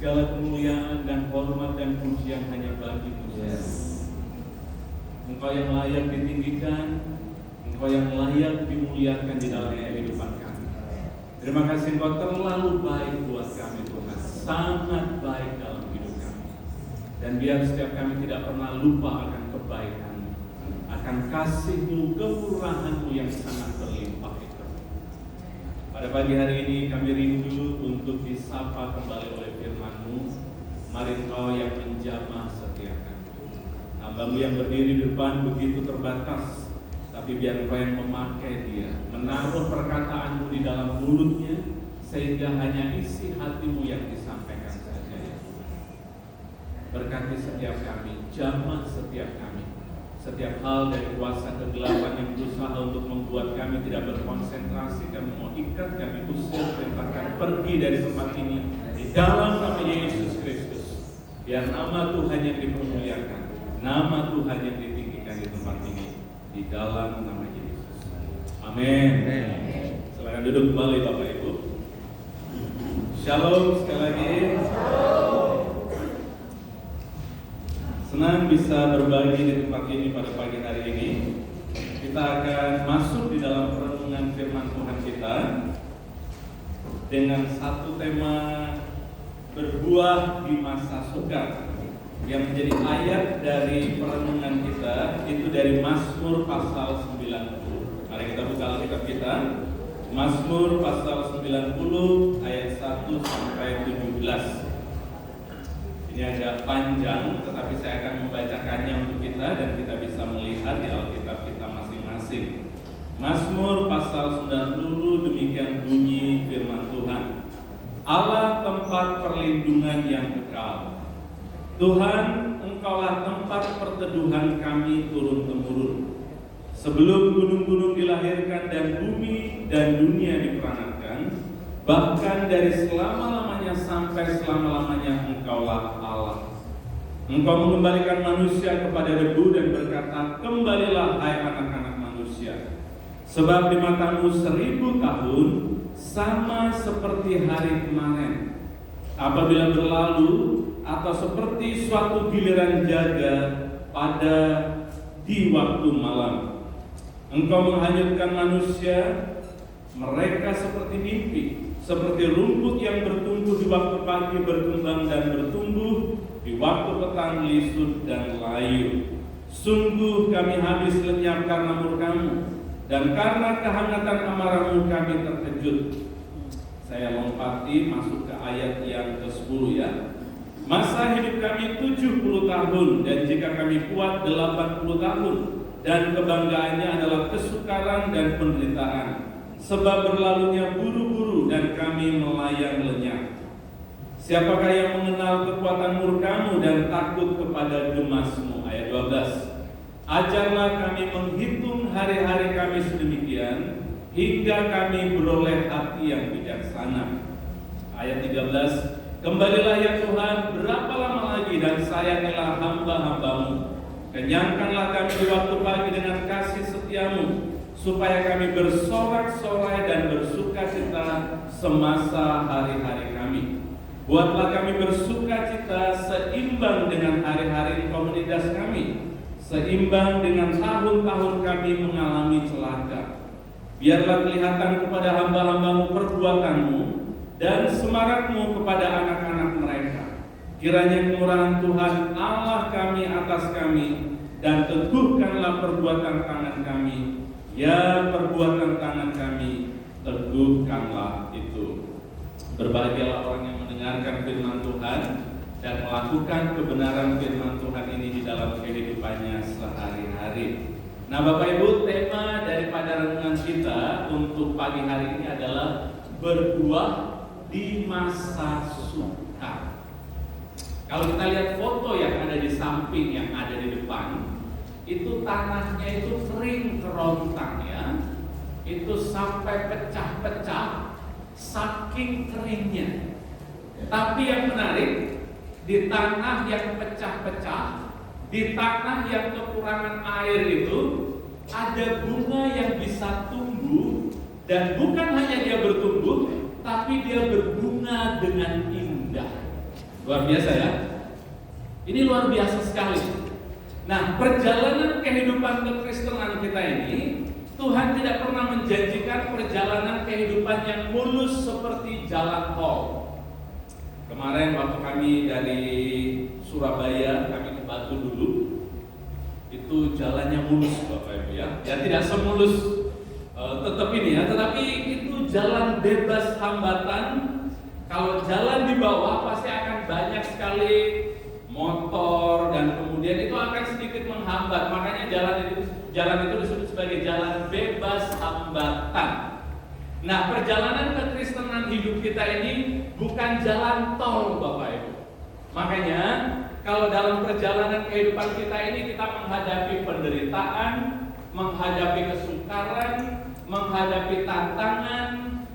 Segala kemuliaan dan hormat dan pujian hanya bagi-Mu. Engkau yang layak ditinggikan, Engkau yang layak dimuliakan di dalam kehidupan kami. Terima kasih Engkau terlalu baik buat kami Tuhan, sangat baik dalam hidup kami. Dan biar setiap kami tidak pernah lupa akan kebaikan-Mu, akan kasih-Mu, kemurahan-Mu yang sangat berlimpah itu. Pada pagi hari ini kami rindu untuk disapa kembali oleh firman-Mu. Mari Engkau yang menjamah setiap kami. Hamba-Mu yang berdiri di depan begitu terbatas, tapi biar Engkau yang memakai dia, menaruh perkataan-Mu di dalam mulutnya, sehingga hanya isi hati-Mu yang disampaikan saja ya. Berkati setiap kami, jamah setiap kami. Setiap hal dari kuasa kegelapan yang berusaha untuk membuat kami tidak berkonsentrasi, kami mau ikat, kami usir, perintahkan pergi dari tempat ini di dalam nama Yesus Kristus. Biar nama Tuhan yang dipermuliakan, nama Tuhan yang ditinggikan di tempat ini di dalam nama Yesus. Amin. Silakan duduk kembali Bapak Ibu. Shalom sekali lagi. Senang bisa berbagi di tempat ini pada pagi hari ini. Kita akan masuk di dalam perenungan firman Tuhan kita dengan satu tema berbuah di masa sukar, yang menjadi ayat dari perenungan kita itu dari Mazmur pasal 90. Mari kita buka Alkitab kita. Mazmur pasal 90 ayat 1 sampai 17. Ini agak panjang, tetapi saya akan membacakannya untuk kita dan kita bisa melihat di Alkitab kita masing-masing. Mazmur pasal 90, demikian bunyi firman Tuhan. Allah tempat perlindungan yang kekal. Tuhan, Engkaulah tempat perteduhan kami turun-temurun. Sebelum gunung-gunung dilahirkan dan bumi dan dunia diperanatkan, bahkan dari selama-lamanya sampai selama-lamanya Engkaulah Allah. Engkau mengembalikan manusia kepada debu dan berkata, kembalilah hai anak-anak manusia. Sebab di matamu 1000 tahun sama seperti hari kemarin, apabila berlalu, atau seperti suatu giliran jaga pada di waktu malam. Engkau menghanyutkan manusia, mereka seperti mimpi, seperti rumput yang bertumbuh di waktu pagi, berkembang dan bertumbuh di waktu petang, lisut dan layu. Sungguh kami habis lenyap karena murka-Mu, dan karena kehangatan amarah-Mu kami terkejut. Saya lompati masuk ke ayat yang ke-10 ya. Masa hidup kami 70 tahun, dan jika kami kuat 80 tahun, dan kebanggaannya adalah kesukaran dan penderitaan. Sebab berlalunya buru-buru dan kami melayang lenyap. Siapakah yang mengenal kekuatan murka-Mu dan takut kepada gemas-Mu? Ayat 12. Ajarlah kami menghitung hari-hari kami sedemikian, hingga kami beroleh hati yang bijaksana. Ayat 13. Kembalilah ya Tuhan, berapa lama lagi, dan sayangilah hamba-hamba-Mu. Kenyangkanlah kami di waktu pagi dengan kasih setia-Mu, supaya kami bersorak-sorai dan bersukacita semasa hari-hari kami. Buatlah kami bersukacita seimbang dengan hari-hari Engkau menindas kami, seimbang dengan tahun-tahun kami mengalami celaka. Biarlah kelihatan kepada hamba-hamba-Mu perbuatan-Mu, dan semarak-Mu kepada anak-anak mereka. Kiranya kemurahan Tuhan Allah kami atas kami, dan teguhkanlah perbuatan tangan kami. Ya, perbuatan tangan kami, teguhkanlah itu. Berbahagialah orang yang mendengarkan firman Tuhan dan melakukan kebenaran firman Tuhan ini di dalam kehidupannya sehari-hari. Nah Bapak Ibu, tema daripada renungan kita untuk pagi hari ini adalah berbuah di masa sukar. Kalau kita lihat foto yang ada di samping, yang ada di depan, itu tanahnya itu kering kerontang ya. Itu sampai pecah-pecah saking keringnya. Tapi yang menarik, di tanah yang pecah-pecah, di tanah yang kekurangan air itu, ada bunga yang bisa tumbuh. Dan bukan hanya dia bertumbuh, tapi dia berbunga dengan indah. Luar biasa ya. Ini luar biasa sekali. Nah, perjalanan kehidupan kekristenan kita ini, Tuhan tidak pernah menjanjikan perjalanan kehidupan yang mulus seperti jalan tol. Kemarin waktu kami dari Surabaya, kami ke Batu dulu, itu jalannya mulus Bapak Ibu ya. Ya tidak semulus tetap ini ya, tetapi itu jalan bebas hambatan. Kalau jalan di bawah pasti akan banyak sekali motor dan kemudian itu akan sedikit menghambat. Makanya jalan itu disebut sebagai jalan bebas hambatan. Nah, perjalanan kekristenan hidup kita ini bukan jalan tol Bapak Ibu. Makanya kalau dalam perjalanan kehidupan kita ini kita menghadapi penderitaan, menghadapi kesukaran, menghadapi tantangan,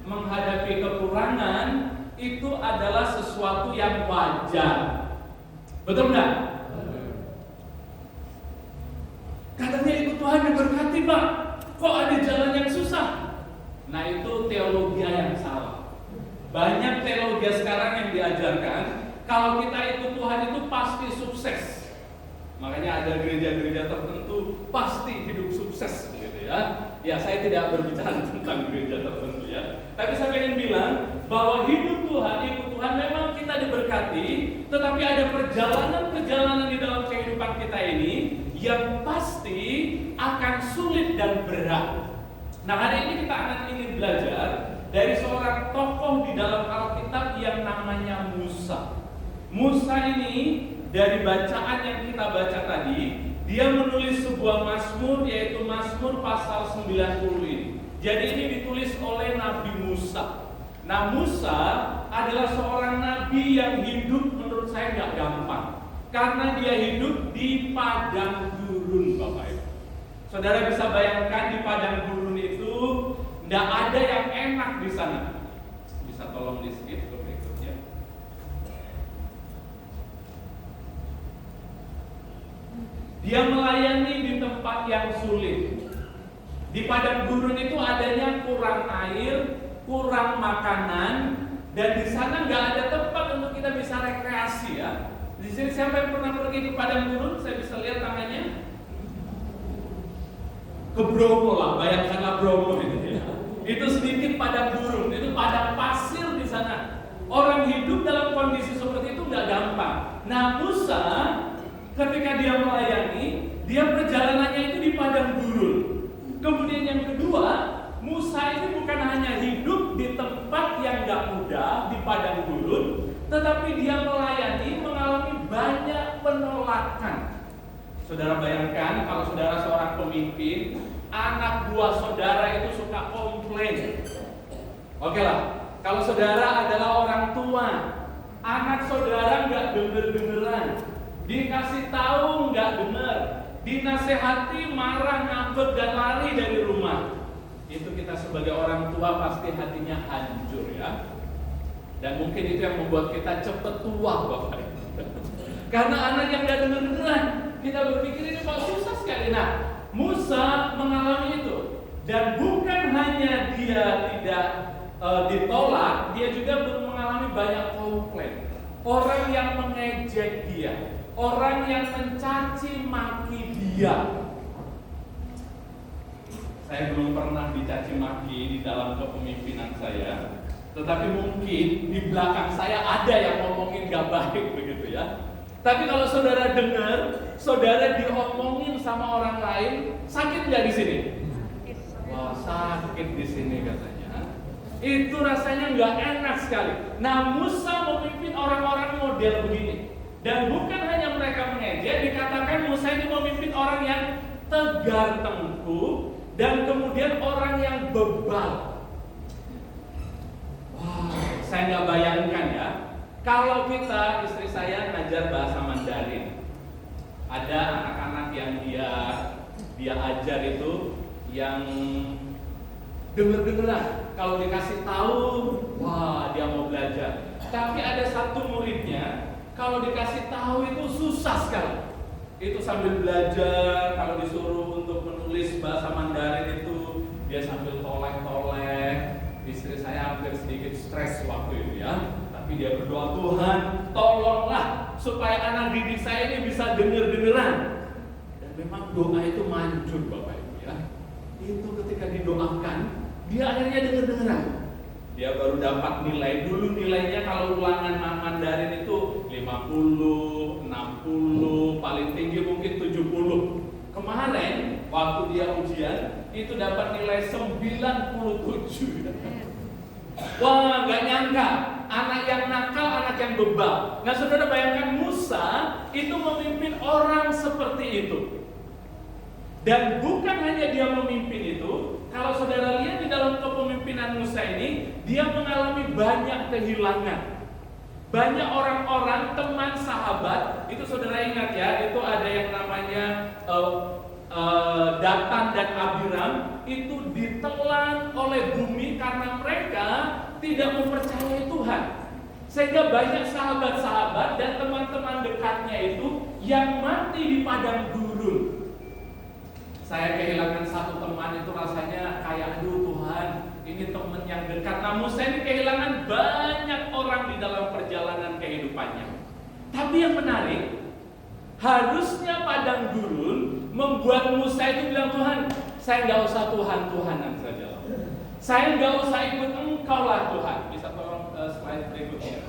menghadapi kekurangan, itu adalah sesuatu yang wajar. Betul nggak? Katanya ikut Tuhan diberkati Pak, kok ada jalan yang susah? Nah itu teologi yang salah. Banyak teologi sekarang yang diajarkan kalau kita ikut Tuhan itu pasti sukses. Makanya ada gereja-gereja tertentu pasti hidup sukses gitu ya. Ya saya tidak berbicara tentang gereja tertentu ya. Tapi saya ingin bilang bahwa hidup Tuhan, ikut Tuhan memang kita diberkati, tetapi ada perjalanan-perjalanan di dalam kehidupan kita ini yang pasti akan sulit dan berat. Nah hari ini kita akan ingin belajar dari seorang tokoh di dalam Alkitab yang namanya Musa. Musa ini dari bacaan yang kita baca tadi, dia menulis sebuah mazmur yaitu Mazmur pasal 90 ini. Jadi ini ditulis oleh Nabi Musa. Nah Musa adalah seorang nabi yang hidup menurut saya nggak gampang, karena dia hidup di padang gurun Bapak Ibu. Saudara bisa bayangkan di padang gurun itu nggak ada yang enak di sana. Bisa tolong di skip ke berikutnya. Dia melayani di tempat yang sulit. Di padang gurun itu adanya kurang air, kurang makanan, dan di sana nggak ada tempat untuk kita bisa rekreasi ya. Di sini siapa yang pernah pergi ke padang gurun? Saya bisa lihat tangannya. Ke Bromo lah, bayangkanlah Bromo itu ya. Itu sedikit padang gurun, itu padang pasir di sana. Orang hidup dalam kondisi seperti itu nggak gampang. Nah Musa ketika dia melayani, dia perjalanannya itu di padang gurun. Kemudian yang kedua, Musa ini bukan hanya hidup di tempat yang nggak mudah di padang gurun, tetapi dia melayani mengalami banyak penolakan. Saudara bayangkan kalau saudara seorang pemimpin, anak buah saudara itu suka komplain. Oke lah, kalau saudara adalah orang tua, anak saudara nggak denger-dengeran, dikasih tahu nggak denger, dinasehati marah, ngambek dan lari dari rumah. Itu kita sebagai orang tua pasti hatinya hancur ya. Dan mungkin itu yang membuat kita cepat tua Bapak. Karena anak yang gak denger-dengeran, kita berpikir ini kok susah sekali. Nah, Musa mengalami itu. Dan bukan hanya dia tidak ditolak, dia juga mengalami banyak komplain. Orang yang mengejek dia, orang yang mencaci maki dia. Saya belum pernah dicaci maki di dalam kepemimpinan saya, tetapi mungkin di belakang saya ada yang ngomongin gak baik begitu ya. Tapi kalau saudara dengar, saudara diomongin sama orang lain, sakit nggak di sini? Wah, sakit di sini katanya. Itu rasanya nggak enak sekali. Nah, Musa memimpin orang-orang model begini. Dan bukan hanya mereka mengejek, dikatakan Musa ini memimpin orang yang tegar tengkuk dan kemudian orang yang bebal. Wah, saya nggak bayangkan ya. Kalau kita, istri saya ngajar bahasa Mandarin, ada anak-anak yang dia ajar itu yang denger-dengeran. Kalau dikasih tahu, wah dia mau belajar. Tapi ada satu muridnya, kalau dikasih tahu itu susah sekali. Itu sambil belajar, kalau disuruh untuk menulis bahasa Mandarin itu dia sambil tolek-tolek. Istri saya hampir sedikit stres waktu itu ya. Tapi dia berdoa, Tuhan tolonglah supaya anak didik saya ini bisa denger-dengeran. Dan memang doa itu manjur Bapak Ibu ya. Itu ketika didoakan, dia akhirnya denger-dengeran. Dia baru dapat nilai. Dulu nilainya kalau ulangan Mandarin itu 50, 60, paling tinggi mungkin 70. Kemarin waktu dia ujian itu dapat nilai 97. Wah, gak nyangka. Anak yang nakal, anak yang bebal. Nah, saudara bayangkan Musa itu memimpin orang seperti itu. Dan bukan hanya dia memimpin itu, kalau saudara lihat di dalam kepemimpinan Musa ini, dia mengalami banyak kehilangan. Banyak orang-orang, teman, sahabat, itu saudara ingat ya, itu ada yang namanya Datan dan Abiram, itu ditelan oleh bumi karena mereka tidak mempercayai Tuhan. Sehingga banyak sahabat-sahabat dan teman-teman dekatnya itu yang mati di padang gurun. Saya kehilangan satu teman itu rasanya kayak aduh Tuhan, ini teman yang dekat. Nah, Musa ini kehilangan banyak orang di dalam perjalanan kehidupannya. Tapi yang menarik, harusnya padang gurun membuat Musa itu bilang, Tuhan, saya nggak usah Tuhan-Tuhanan saja. Saya nggak usah ikut Engkau lah Tuhan. Bisa tolong slide berikutnya.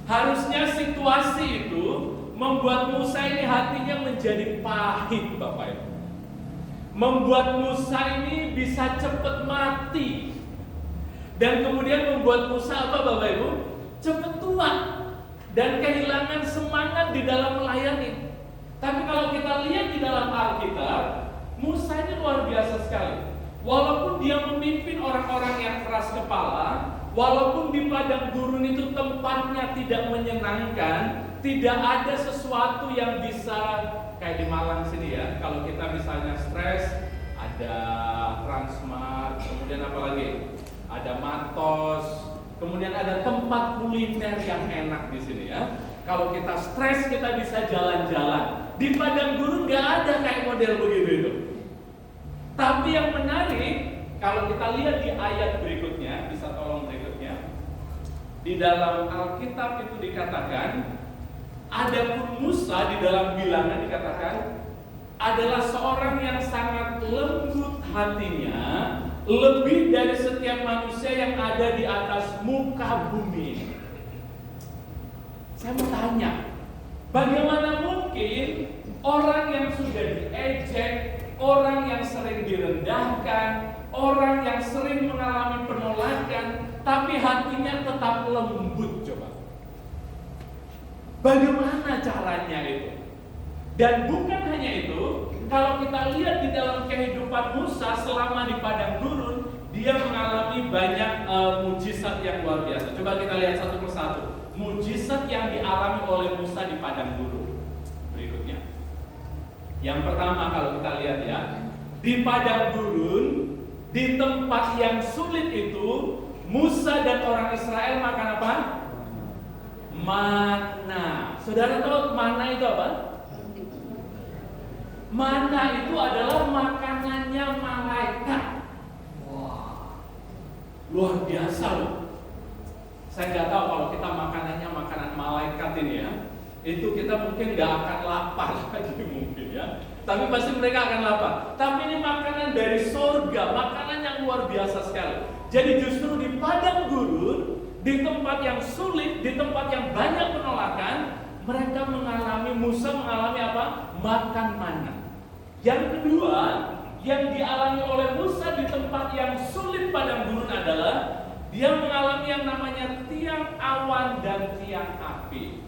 Harusnya situasi itu membuat Musa ini hatinya menjadi pahit Bapak Ibu. Membuat Musa ini bisa cepat mati. Dan kemudian membuat Musa apa Bapak Ibu? Cepat tua. Dan kehilangan semangat di dalam melayani. Tapi kalau kita lihat di dalam Alkitab, Musa ini luar biasa sekali. Walaupun dia memimpin orang-orang yang keras kepala, walaupun di padang gurun itu tempatnya tidak menyenangkan, tidak ada sesuatu yang bisa kayak di Malang sini ya. Kalau kita misalnya stres, ada Transmart, kemudian apa lagi? Ada Matos, kemudian ada tempat kuliner yang enak di sini ya. Kalau kita stres kita bisa jalan-jalan. Di padang gurun nggak ada kayak model begitu itu. Tapi yang menarik, kalau kita lihat di ayat berikutnya, bisa tolong berikutnya. Di dalam Alkitab itu dikatakan, adapun Musa di dalam Bilangan dikatakan adalah seorang yang sangat lembut hatinya, lebih dari setiap manusia yang ada di atas muka bumi. Saya mau tanya, bagaimana mungkin orang yang sudah diejek, orang yang sering direndahkan, orang yang sering mengalami penolakan, tapi hatinya tetap lembut coba? Bagaimana caranya itu? Dan bukan hanya itu, kalau kita lihat di dalam kehidupan Musa selama di padang gurun, dia mengalami banyak mujizat yang luar biasa. Coba kita lihat satu persatu. Mujizat yang dialami oleh Musa di padang gurun. Berikutnya. Yang pertama kalau kita lihat ya, di padang gurun, di tempat yang sulit itu, Musa dan orang Israel makan apa? Mana. Saudara tahu mana itu apa? Mana itu adalah makanannya malaikat. Wah, luar biasa loh. Saya nggak tahu kalau kita makanannya makanan malaikat ini ya, itu kita mungkin nggak akan lapar lagi mungkin ya. Tapi pasti mereka akan lapar. Tapi ini makanan dari surga, makanan yang luar biasa sekali. Jadi justru di padang gurun, di tempat yang sulit, di tempat yang banyak penolakan, mereka mengalami, Musa mengalami apa? Makan mana. Yang kedua, yang dialami oleh Musa di tempat yang sulit padang gurun adalah dia mengalami yang namanya tiang awan dan tiang api.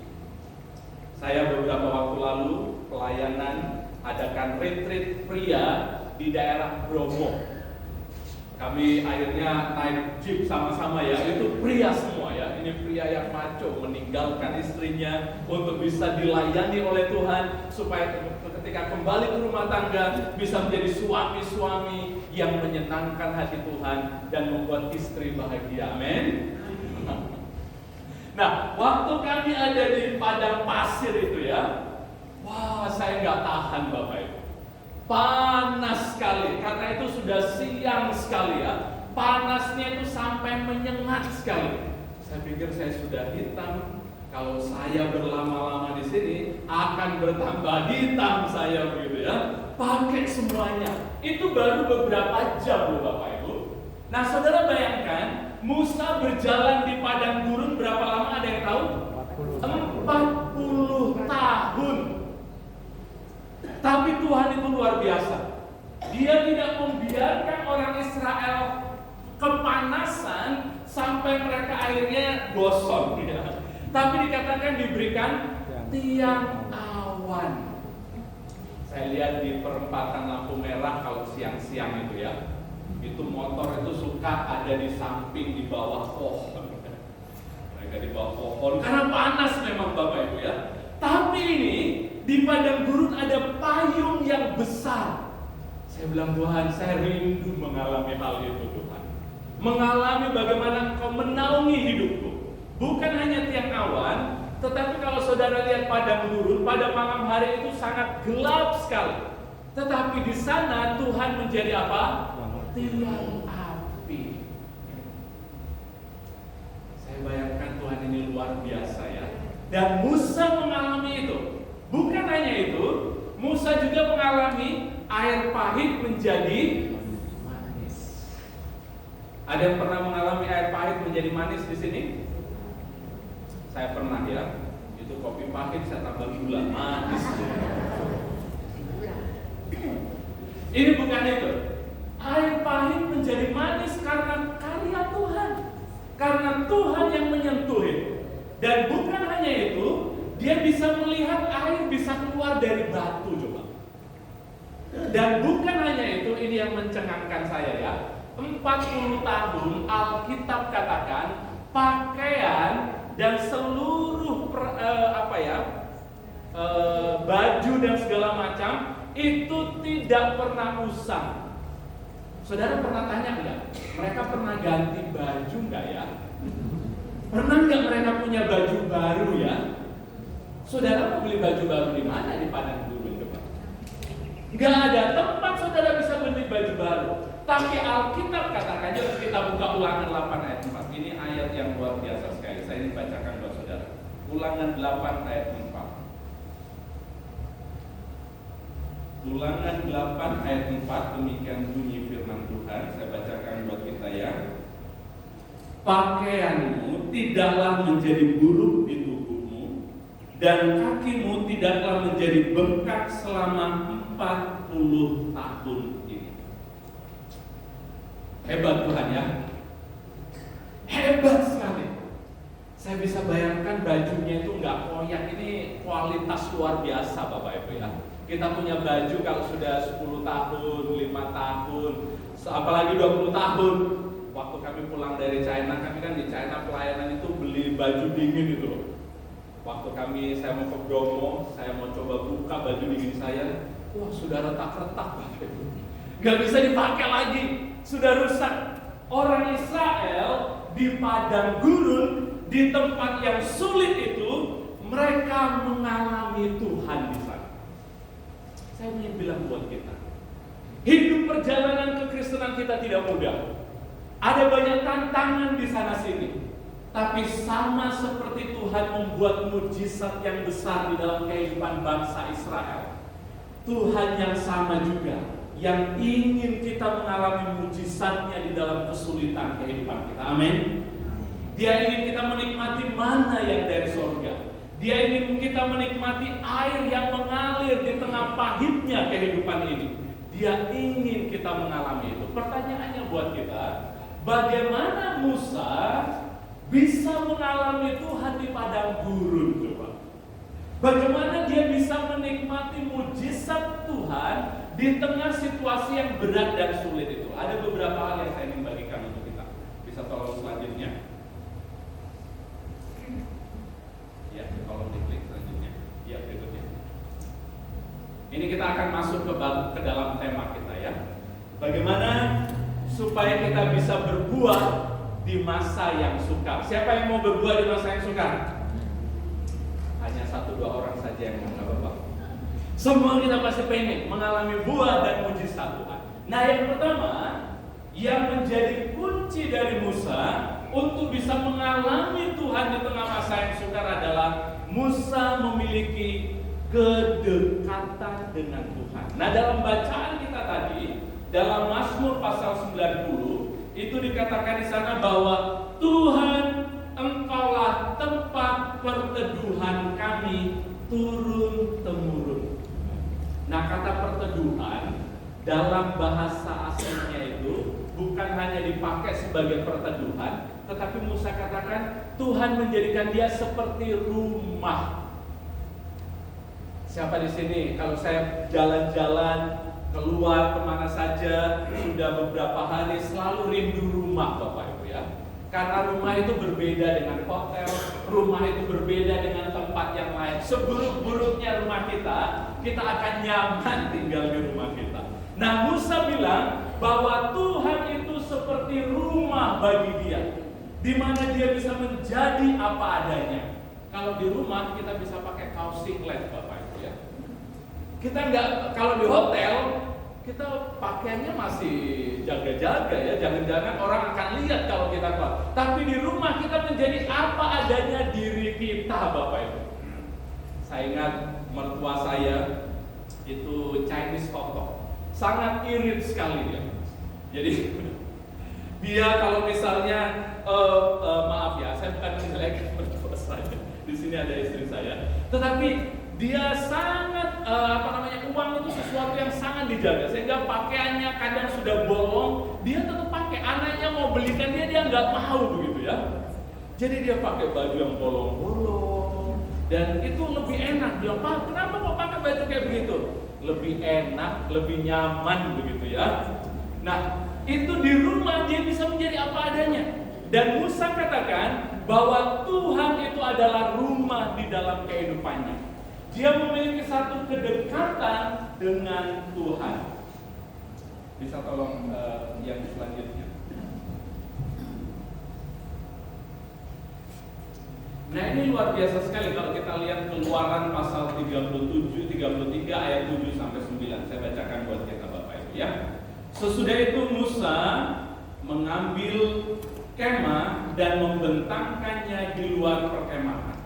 Saya beberapa waktu lalu pelayanan adakan retreat pria di daerah Bromo. Kami akhirnya naik jeep sama-sama ya, itu pria semua ya. Ini pria yang maco meninggalkan istrinya untuk bisa dilayani oleh Tuhan, supaya ketika kembali ke rumah tangga bisa menjadi suami-suami yang menyenangkan hati Tuhan dan membuat istri bahagia. Amin. Nah, waktu kami ada di padang pasir itu ya, wah saya nggak tahan Bapak Ibu. Panas sekali, karena itu sudah siang sekali ya. Panasnya itu sampai menyengat sekali. Saya pikir saya sudah hitam. Kalau saya berlama-lama di sini akan bertambah hitam saya begitu ya. Pakai semuanya. Itu baru beberapa jam loh Bapak Ibu. Nah saudara bayangkan, Musa berjalan di padang gurun berapa lama, ada yang tahu? 40 tahun. Tapi Tuhan itu luar biasa. Dia tidak membiarkan orang Israel kepanasan sampai mereka akhirnya gosong. Tapi dikatakan diberikan tiang awan. Saya lihat di perempatan lampu merah kalau siang-siang itu ya, itu motor itu suka ada di samping di bawah pohon. Mereka di bawah pohon karena panas memang Bapak Ibu ya. Tapi ini di padang gurun ada payung yang besar. Saya bilang Tuhan, saya rindu mengalami hal itu Tuhan. Mengalami bagaimana Engkau menaungi hidupku. Bukan hanya tiang awan, tetapi kalau saudara lihat padang gurun, pada malam hari itu sangat gelap sekali. Tetapi di sana Tuhan menjadi apa? Tiang api. Saya bayangkan Tuhan ini luar biasa ya. Dan Musa mengalami itu. Bukan hanya itu, Musa juga mengalami air pahit menjadi manis. Ada yang pernah mengalami air pahit menjadi manis di sini? Saya pernah ya. Itu kopi pahit saya tambah gula, manis. Ini bukan itu. Air pahit menjadi manis karena karya Tuhan. Karena Tuhan yang menyentuh itu. Dan bukan hanya itu, dia bisa melihat air bisa keluar dari batu coba. Dan bukan hanya itu, ini yang mencengangkan saya ya. 40 tahun Alkitab katakan pakaian dan seluruh baju dan segala macam itu tidak pernah usang. Saudara pernah tanya enggak? Mereka pernah ganti baju enggak ya? Pernah enggak mereka punya baju baru ya? Saudara mau beli baju baru di mana? Di padang gurun coba. Enggak ada tempat saudara bisa beli baju baru. Tapi Alkitab katakan, kita buka Ulangan 8 ayat 4. Ini ayat yang luar biasa sekali. Saya ingin bacakan buat saudara. Ulangan 8 ayat 4. Ulangan 8 ayat 4, demikian bunyi firman Tuhan. Saya bacakan buat kita ya. Pakaianmu tidaklah menjadi buruk di tubuhmu, dan kakimu tidaklah menjadi bengkak selama 40 tahun ini. Hebat Tuhan ya. Hebat sekali. Saya bisa bayangkan bajunya itu nggak koyak. Ini kualitas luar biasa Bapak Ibu ya. Kita punya baju kalau sudah 10 tahun, 5 tahun, apalagi 20 tahun. Waktu kami pulang dari China, kami kan di China pelayanan itu beli baju dingin itu. Waktu saya mau ke Bromo, saya mau coba buka baju dingin saya, wah sudah retak-retak Bapak Ibu. Gak bisa dipakai lagi, sudah rusak. Orang Israel di padang gurun, di tempat yang sulit itu, mereka mengalami Tuhan di sana. Saya ingin bilang buat kita, hidup perjalanan kekristenan kita tidak mudah. Ada banyak tantangan di sana sini. Tapi sama seperti Tuhan membuat mujizat yang besar di dalam kehidupan bangsa Israel, Tuhan yang sama juga yang ingin kita mengalami mujizatnya di dalam kesulitan kehidupan kita. Amin. Dia ingin kita menikmati mana yang dari surga. Dia ingin kita menikmati air yang mengalir di tengah pahitnya kehidupan ini. Dia ingin kita mengalami itu. Pertanyaannya buat kita, bagaimana Musa bisa mengalami Tuhan di padang gurun coba? Bagaimana dia bisa menikmati mujizat Tuhan di tengah situasi yang berat dan sulit itu? Ada beberapa hal yang saya ingin bagikan untuk kita. Bisa tolong selanjutnya? Ya, tolong diklik selanjutnya. Ya, berikutnya. Ini kita akan masuk ke dalam tema kita ya. Bagaimana supaya kita bisa berbuah di masa yang sukar. Siapa yang mau berbuah di masa yang sukar? Hanya 1-2 orang saja yang mau, Bapak. Semua kita pasti pengen mengalami buah dan mujizat Tuhan. Nah yang pertama, yang menjadi kunci dari Musa untuk bisa mengalami Tuhan di tengah masa yang sukar adalah Musa memiliki kedekatan dengan Tuhan. Nah, dalam bacaan kita tadi, dalam Mazmur pasal 90, itu dikatakan di sana bahwa Tuhan, Engkaulah tempat perteduhan kami turun-temurun. Nah, kata perteduhan dalam bahasa aslinya itu bukan hanya dipakai sebagai perteduhan, tetapi Musa katakan Tuhan menjadikan dia seperti rumah. Siapa di sini kalau saya jalan-jalan keluar kemana saja sudah beberapa hari selalu rindu rumah, Bapak Ibu ya? Karena rumah itu berbeda dengan hotel, rumah itu berbeda dengan tempat yang lain. Seburuk-buruknya rumah kita akan nyaman tinggal di rumah kita. Nah, Musa bilang bahwa Tuhan itu seperti rumah bagi dia, di mana dia bisa menjadi apa adanya. Kalau di rumah kita bisa pakai kaos singlet, Bapak Ibu ya. Kita nggak, kalau di hotel kita pakaiannya masih jaga-jaga ya, jangan-jangan orang akan lihat kalau kita keluar. Tapi di rumah kita menjadi apa adanya diri kita, Bapak Ibu. Saya ingat mertua saya itu Chinese hotdog, sangat irit sekali dia. Jadi dia kalau misalnya maaf ya, saya bukan menjelekkan mertua saya. Di sini ada istri saya, tetapi dia sangat uang itu sesuatu yang sangat dijaga, sehingga pakaiannya kadang sudah bolong, dia tetap pakai. Anaknya mau belikan dia nggak mau begitu ya. Jadi dia pakai baju yang bolong-bolong, dan itu lebih enak. Dia Pak, kenapa kok pakai baju kayak begitu? Lebih enak, lebih nyaman begitu ya. Nah, itu di rumah dia bisa menjadi apa adanya. Dan Musa katakan bahwa Tuhan itu adalah rumah di dalam kehidupannya. Dia memiliki satu kedekatan dengan Tuhan. Bisa tolong yang selanjutnya. Nah, ini luar biasa sekali kalau kita lihat Keluaran pasal 33 ayat 7 sampai 9. Saya bacakan buat kita Bapak Ibu ya. Sesudah itu Musa mengambil kemah dan membentangkannya di luar perkemahan,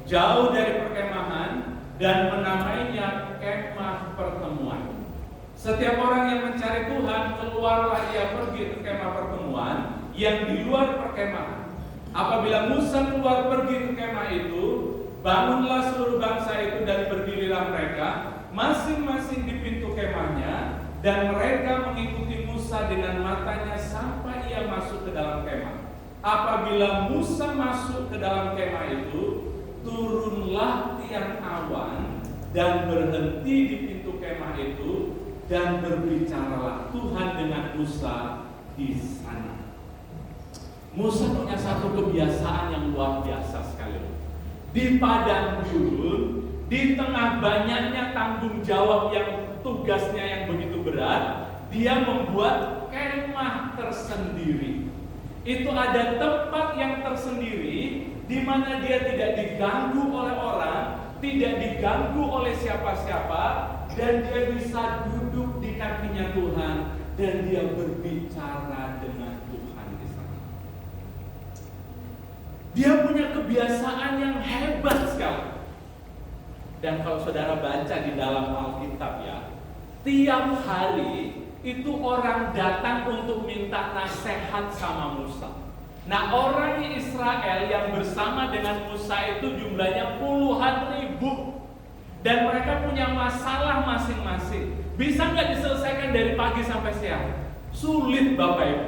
jauh dari perkemahan, dan menamainya kemah pertemuan. Setiap orang yang mencari Tuhan, keluarlah ia pergi ke kemah pertemuan yang di luar perkemahan. Apabila Musa keluar pergi ke kemah itu, bangunlah seluruh bangsa itu dan berdirilah mereka masing-masing di pintu kemahnya, dan mereka mengikuti Musa dengan matanya sampai ia masuk ke dalam kemah. Apabila Musa masuk ke dalam kemah itu, turunlah tiang awan dan berhenti di pintu kemah itu, dan berbicaralah Tuhan dengan Musa di sana. Musa punya satu kebiasaan yang luar biasa sekali. Di padang gurun, di tengah banyaknya tanggung jawab yang tugasnya yang begitu berat, dia membuat kemah tersendiri. Itu ada tempat yang tersendiri di mana dia tidak diganggu oleh orang, tidak diganggu oleh siapa-siapa, dan dia bisa duduk di kakinya Tuhan dan dia berbicara dengan Tuhan di sana. Dia punya kebiasaan yang hebat sekali. Dan kalau saudara baca di dalam Alkitab ya, tiap hari itu orang datang untuk minta nasihat sama Musa. Nah, orang Israel yang bersama dengan Musa itu jumlahnya puluhan ribu, dan mereka punya masalah masing-masing. Bisa nggak diselesaikan dari pagi sampai siang? Sulit, Bapak Ibu.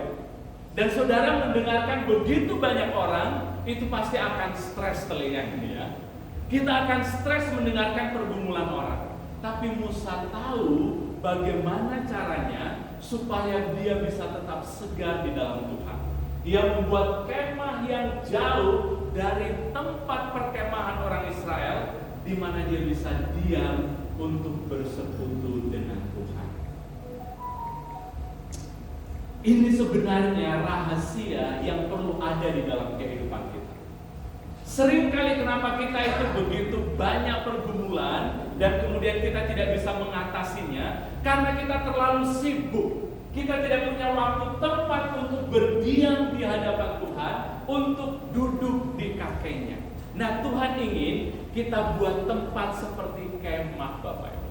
Dan saudara mendengarkan begitu banyak orang, itu pasti akan stres telinga ini ya. Kita akan stres mendengarkan pergumulan orang. Tapi Musa tahu bagaimana caranya supaya dia bisa tetap segar di dalam Tuhan. Dia membuat kemah yang jauh dari tempat perkemahan orang Israel, di mana dia bisa diam untuk bersekutu dengan Tuhan. Ini sebenarnya rahasia yang perlu ada di dalam kehidupan kita. Seringkali kenapa kita itu begitu banyak pergumulan dan kemudian kita tidak bisa mengatasinya, karena kita terlalu sibuk. Kita tidak punya waktu tempat untuk berdiam di hadapan Tuhan, untuk duduk di kakinya. Nah, Tuhan ingin kita buat tempat seperti kemah, Bapak Ibu.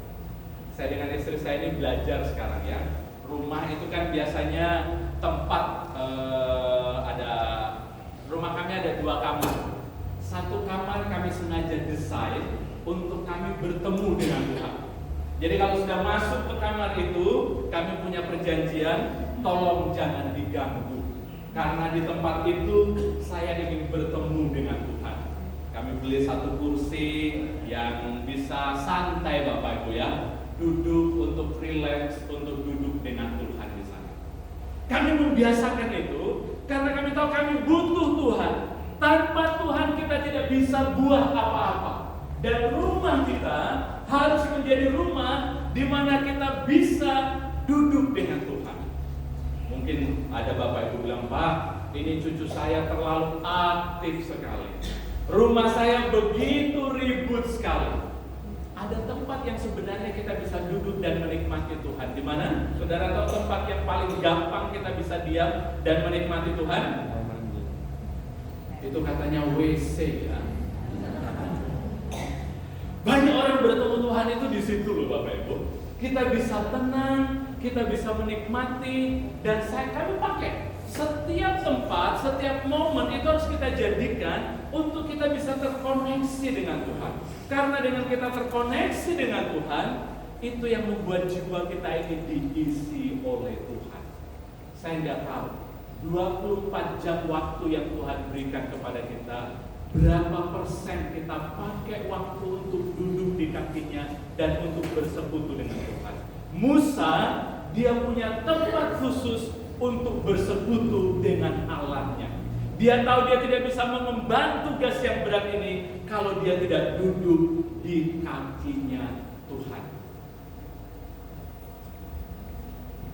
Saya dengan istri saya ini belajar sekarang ya. Rumah itu kan biasanya tempat rumah kami ada 2 kamar. Satu kamar kami sengaja desain untuk kami bertemu dengan Tuhan. Jadi kalau sudah masuk ke kamar itu, kami punya perjanjian, tolong jangan diganggu. Karena di tempat itu saya ingin bertemu dengan Tuhan. Kami beli satu kursi yang bisa santai Bapak Ibu ya, duduk untuk rileks, untuk duduk dengan Tuhan di sana. Kami membiasakan itu karena kami tahu kami butuh Tuhan. Tanpa Tuhan kita tidak bisa buat apa-apa. Dan rumah kita harus menjadi rumah di mana kita bisa duduk dengan Tuhan. Mungkin ada Bapak Ibu bilang, Pak, ini cucu saya terlalu aktif sekali. Rumah saya begitu ribut sekali. Ada tempat yang sebenarnya kita bisa duduk dan menikmati Tuhan. Di mana? Saudara tahu tempat yang paling gampang kita bisa diam dan menikmati Tuhan? Itu katanya WC ya. Banyak orang bertemu Tuhan itu di situ loh Bapak Ibu. Kita bisa tenang, kita bisa menikmati, dan kami pakai setiap tempat, setiap momen itu harus kita jadikan untuk kita bisa terkoneksi dengan Tuhan. Karena dengan kita terkoneksi dengan Tuhan, itu yang membuat jiwa kita ini diisi oleh Tuhan. Saya nggak tahu 24 jam waktu yang Tuhan berikan kepada kita, berapa persen kita pakai waktu untuk duduk di kakinya dan untuk bersekutu dengan Tuhan. Musa, dia punya tempat khusus untuk bersekutu dengan Allahnya. Dia tahu dia tidak bisa mengemban tugas yang berat ini kalau dia tidak duduk di kakinya Tuhan.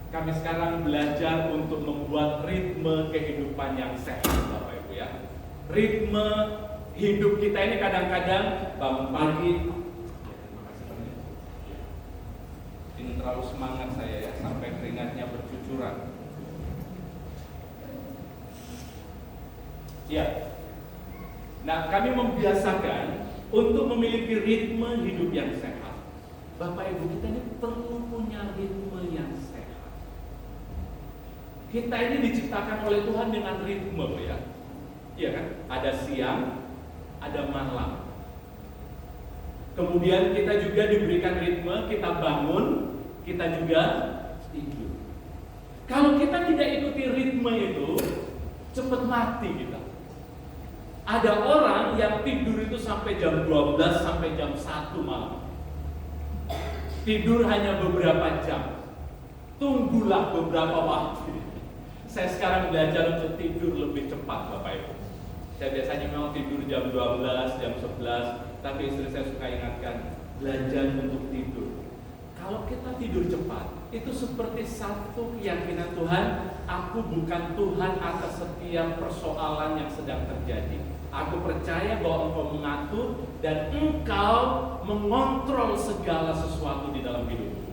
Kami sekarang belajar untuk membuat ritme kehidupan yang sehat, Bapak Ibu ya. Ritme hidup kita ini kadang-kadang bangun pagi. Ini terlalu semangat saya ya, sampai keringatnya bercucuran. Ya. Nah, kami membiasakan untuk memiliki ritme hidup yang sehat. Bapak Ibu, kita ini perlu punya ritme yang sehat. Kita ini diciptakan oleh Tuhan dengan ritme ya. Iya kan? Ada siang, ada malam. Kemudian kita juga diberikan ritme, kita bangun, kita juga tidur. Kalau kita tidak ikuti ritme itu, cepat mati kita. Ada orang yang tidur itu sampai jam 12 sampai jam 1 malam. Tidur hanya beberapa jam. Tunggulah beberapa waktu. Saya sekarang belajar untuk tidur lebih cepat Bapak Ibu. Saya biasanya mau tidur jam 12, jam 11, tapi istri saya suka ingatkan, belajar untuk tidur. Kalau kita tidur cepat, itu seperti satu keyakinan Tuhan, aku bukan Tuhan atas setiap persoalan yang sedang terjadi. Aku percaya bahwa Engkau mengatur dan Engkau mengontrol segala sesuatu di dalam hidupku.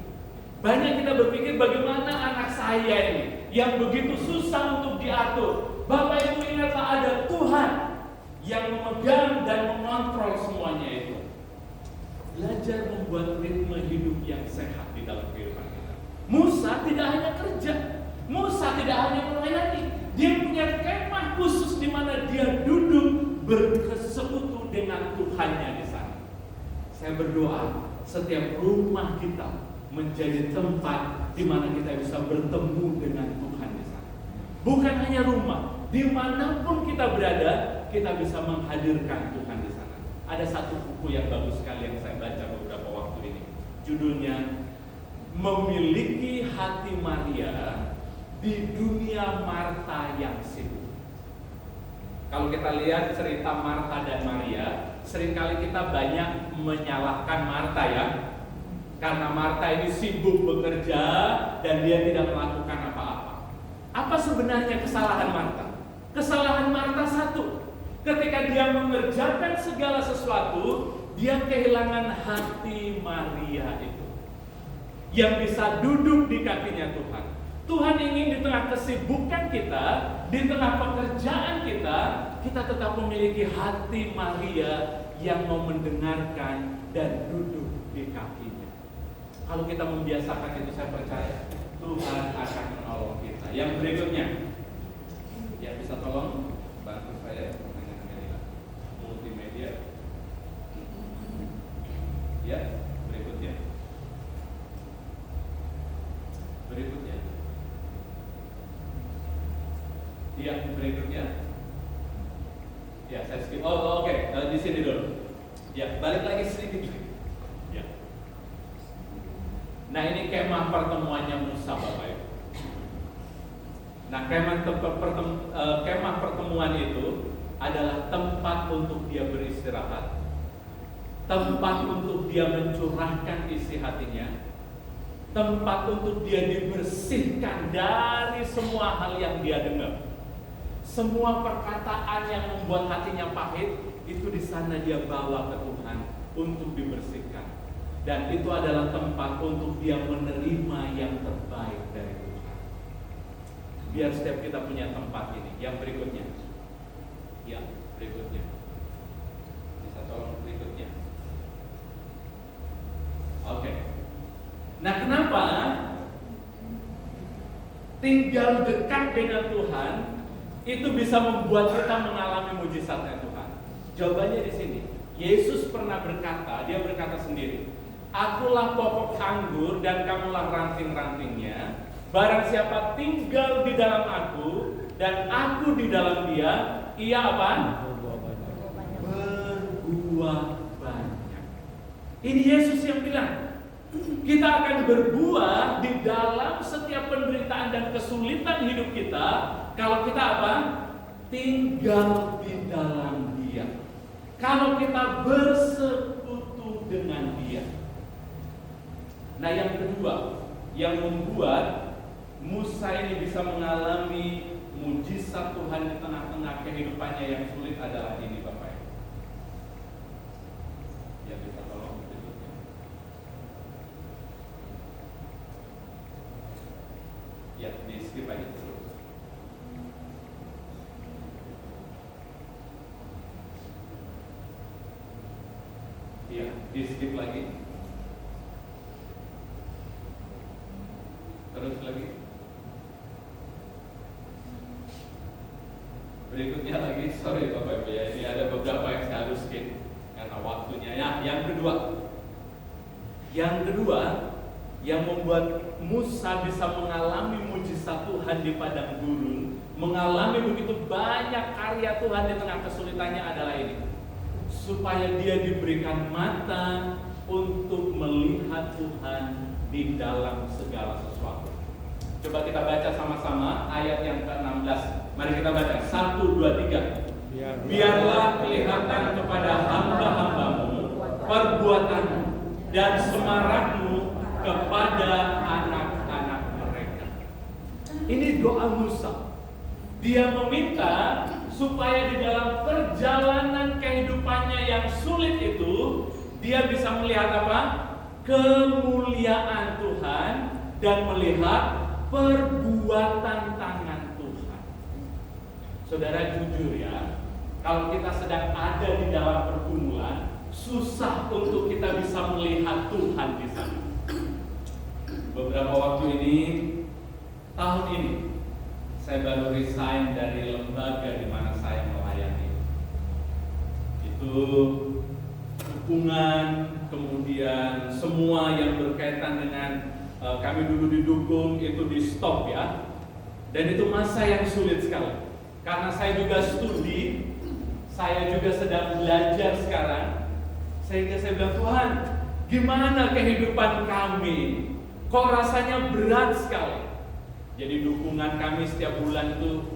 Banyak kita berpikir bagaimana anak saya ini yang begitu susah untuk diatur. Bapak Ibu ingatlah ada Tuhan yang memegang dan mengontrol semuanya itu. Belajar membuat ritme hidup yang sehat di dalam kehidupan kita. Musa tidak hanya kerja, Musa tidak hanya melayani, dia punya kemah khusus di mana dia duduk bersekutu dengan Tuhannya di sana. Saya berdoa setiap rumah kita menjadi tempat di mana kita bisa bertemu dengan Tuhan di sana. Bukan hanya rumah, dimanapun kita berada, kita bisa menghadirkan Tuhan di sana. Ada satu buku yang bagus sekali yang saya baca beberapa waktu ini. Judulnya Memiliki Hati Maria di Dunia Marta yang Sibuk. Kalau kita lihat cerita Marta dan Maria, seringkali kita banyak menyalahkan Marta ya. Karena Marta ini sibuk bekerja dan dia tidak melakukan apa-apa. Apa sebenarnya kesalahan Marta? Kesalahan Marta satu, ketika dia mengerjakan segala sesuatu, dia kehilangan hati Maria itu, yang bisa duduk di kakinya Tuhan. Tuhan ingin di tengah kesibukan kita, di tengah pekerjaan kita, kita tetap memiliki hati Maria yang mau mendengarkan dan duduk di kakinya. Kalau kita membiasakan itu, saya percaya Tuhan akan menolong kita. Yang berikutnya, yang bisa tolong bantu saya dengan multimedia. Ya, berikutnya. Ya, berikutnya. Ya, saya skip. Oh, oke. Di sini dulu. Ya, balik lagi sedikit. Ya. Nah, ini kemah pertemuannya Musa, Bapak Ibu. Nah, kemah pertemuan itu adalah tempat untuk dia beristirahat, tempat untuk dia mencurahkan isi hatinya, tempat untuk dia dibersihkan dari semua hal yang dia dengar. Semua perkataan yang membuat hatinya pahit, itu di sana dia bawa ke Tuhan untuk dibersihkan. Dan itu adalah tempat untuk dia menerima yang terbaik dari Tuhan. Biar setiap kita punya tempat ini. Yang berikutnya. Ya, berikutnya. Bisa tolong berikutnya. Oke. Nah, kenapa tinggal dekat dengan Tuhan itu bisa membuat kita mengalami mujizatnya Tuhan? Jawabannya di sini. Yesus pernah berkata, dia berkata sendiri, "Akulah pokok anggur dan kamulah ranting-rantingnya. Barang siapa tinggal di dalam aku dan aku di dalam dia, ia apa? Berbuah banyak." Ini Yesus yang bilang. Kita akan berbuah di dalam setiap penderitaan dan kesulitan hidup kita kalau kita apa? Tinggal di dalam Dia. Kalau kita bersekutu dengan Dia. Nah, yang kedua yang membuat Musa ini bisa mengalami mujizat Tuhan di tengah-tengah kehidupannya yang sulit adalah ini, Bapak. Yang bisa tolong. Ya, di skip aja terus. Ya, di skip lagi. Terus lagi. Berikutnya lagi, sorry Bapak Ibu ya, ini ada beberapa yang saya harus skip karena waktunya. Ya, yang kedua yang membuat Musa bisa mengalami mujizat Tuhan di padang gurun, mengalami begitu banyak karya Tuhan di tengah kesulitannya adalah ini. Supaya dia diberikan mata untuk melihat Tuhan di dalam segala sesuatu. Coba kita baca sama-sama ayat yang ke-16. Mari kita baca. 1, 2, 3. Biarlah kelihatan kepada hamba-hambamu perbuatanmu dan semarakmu kepada anak-anak mereka. Ini doa Musa. Dia meminta supaya di dalam perjalanan kehidupannya yang sulit itu, dia bisa melihat apa? Kemuliaan Tuhan dan melihat perbuatan tangan Tuhan. Saudara, jujur ya, kalau kita sedang ada di dalam pergumulan, susah untuk kita bisa melihat Tuhan di sana. Beberapa waktu ini, tahun ini, saya baru resign dari lembaga di mana saya melayani. Itu dukungan, kemudian semua yang berkaitan dengan kami dulu didukung itu di stop ya. Dan itu masa yang sulit sekali. Karena saya juga studi, saya juga sedang belajar sekarang. Sehingga saya bilang, Tuhan, gimana kehidupan kami? Kok rasanya berat sekali? Jadi dukungan kami setiap bulan itu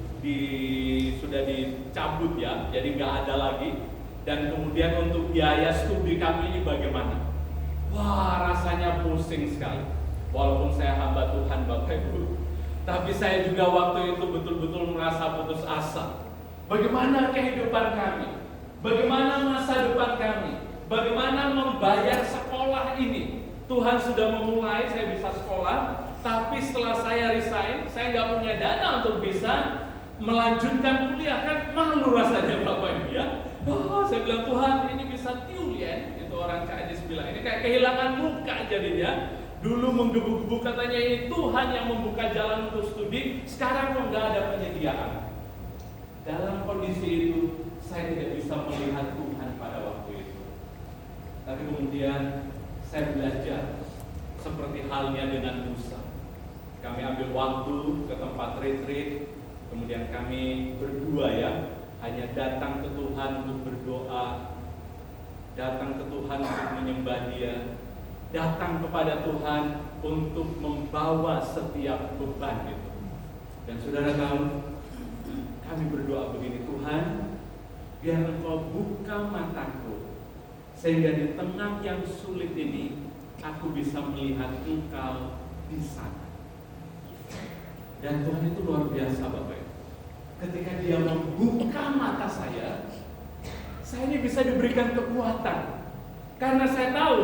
sudah dicabut ya, jadi nggak ada lagi. Dan kemudian untuk biaya studi kami ini bagaimana? Wah, rasanya pusing sekali. Walaupun saya hamba Tuhan Bapak Ibu, tapi saya juga waktu itu betul-betul merasa putus asa. Bagaimana kehidupan kami? Bagaimana masa depan kami? Bagaimana membayar sekolah ini? Tuhan sudah memulai, saya bisa sekolah, tapi setelah saya resign, saya nggak punya dana untuk bisa melanjutkan kuliah. Kan malu rasanya Bapak Ibu ya. Saya bilang, Tuhan, ini bisa tiulian. Itu orang KJS bilang, ini kayak kehilangan muka jadinya. Dulu menggebu-gebu katanya ini Tuhan yang membuka jalan untuk studi, sekarang kok nggak ada penyediaan. Dalam kondisi itu, saya tidak bisa melihat Tuhan pada waktu itu. Tapi kemudian saya belajar seperti halnya dengan Musa. Kami ambil waktu ke tempat retreat, kemudian kami berdua ya, hanya datang ke Tuhan untuk berdoa, datang ke Tuhan untuk menyembah Dia, datang kepada Tuhan untuk membawa setiap beban itu. Dan saudara tahu, kami berdoa begini, Tuhan, biar Engkau buka mataku, sehingga di tengah yang sulit ini, aku bisa melihat Engkau di sana. Dan Tuhan itu luar biasa Bapak Ibu. Ketika Dia membuka mata saya ini bisa diberikan kekuatan. Karena saya tahu,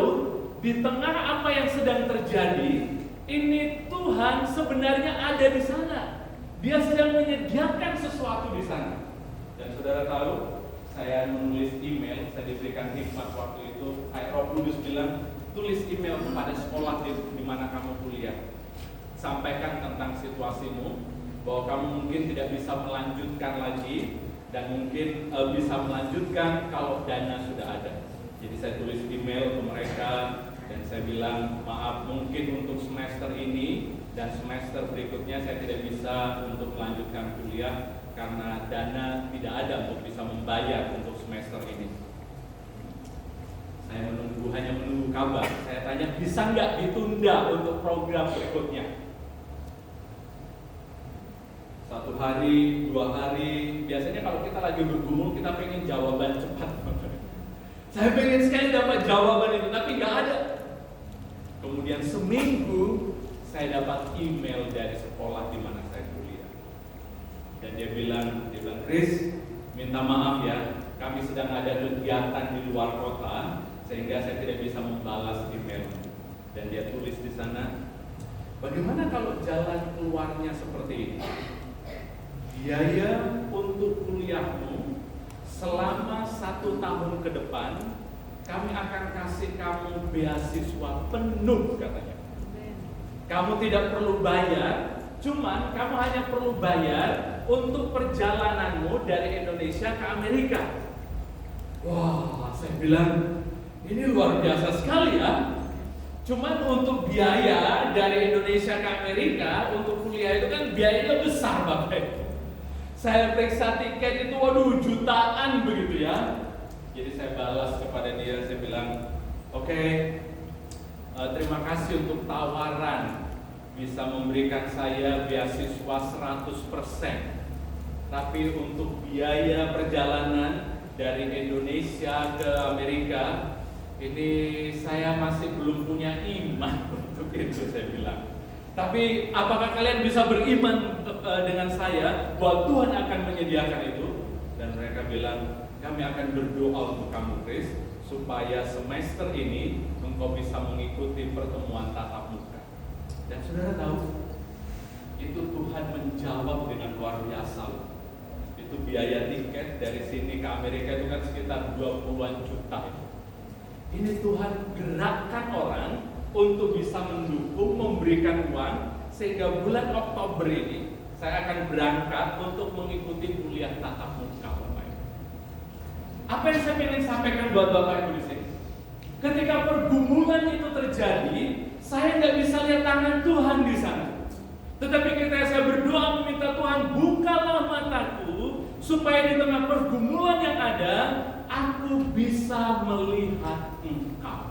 di tengah apa yang sedang terjadi, ini Tuhan sebenarnya ada di sana. Dia sedang menyediakan sesuatu di sana. Dan saudara tahu, saya menulis email, saya diberikan hikmat waktu itu, kayak Roh Kudus bilang, tulis email kepada sekolah di mana kamu kuliah. Sampaikan tentang situasimu, bahwa kamu mungkin tidak bisa melanjutkan lagi, dan mungkin bisa melanjutkan kalau dana sudah ada. Jadi saya tulis email ke mereka, dan saya bilang, maaf, mungkin untuk semester ini dan semester berikutnya saya tidak bisa untuk melanjutkan kuliah karena dana tidak ada untuk bisa membayar untuk semester ini. Saya hanya menunggu kabar. Saya tanya, bisa nggak ditunda untuk program berikutnya? 1 hari, 2 hari. Biasanya kalau kita lagi bergumul, kita pengen jawaban cepat. Saya pengen sekali dapat jawaban itu, tapi nggak ada. Kemudian seminggu saya dapat email dari sekolah di mana saya kuliah. Dan dia bilang, Chris, minta maaf ya, kami sedang ada kegiatan di luar kota, sehingga saya tidak bisa membalas email. Dan dia tulis di sana, bagaimana kalau jalan keluarnya seperti ini? Biaya untuk kuliahmu selama 1 tahun ke depan, kami akan kasih kamu beasiswa penuh katanya. Kamu tidak perlu bayar, cuman kamu hanya perlu bayar untuk perjalananmu dari Indonesia ke Amerika. Wah, saya bilang, ini luar biasa sekali ya. Cuman untuk biaya dari Indonesia ke Amerika untuk kuliah itu kan biayanya besar Bapak. Saya periksa tiket itu, waduh, jutaan begitu ya. Jadi saya balas kepada dia, saya bilang, oke, terima kasih untuk tawaran bisa memberikan saya beasiswa 100%. Tapi untuk biaya perjalanan dari Indonesia ke Amerika, ini saya masih belum punya iman untuk itu, saya bilang. Tapi apakah kalian bisa beriman dengan saya bahwa Tuhan akan menyediakan itu? Dan mereka bilang, kami akan berdoa untuk kamu Chris, supaya semester ini engkau bisa mengikuti pertemuan tatap muka. Dan saudara tahu, itu Tuhan menjawab dengan luar biasa. Itu biaya tiket dari sini ke Amerika itu kan sekitar 20-an juta. Ini Tuhan gerakkan orang untuk bisa mendukung, memberikan uang, sehingga bulan Oktober ini saya akan berangkat untuk mengikuti kuliah tatap muka Bapak Ibu. Apa yang saya ingin sampaikan buat Bapak Ibu di sini? Ketika pergumulan itu terjadi, saya nggak bisa lihat tangan Tuhan di sana. Tetapi ketika saya berdoa meminta Tuhan, bukalah mataku, supaya di tengah pergumulan yang ada, aku bisa melihat Engkau.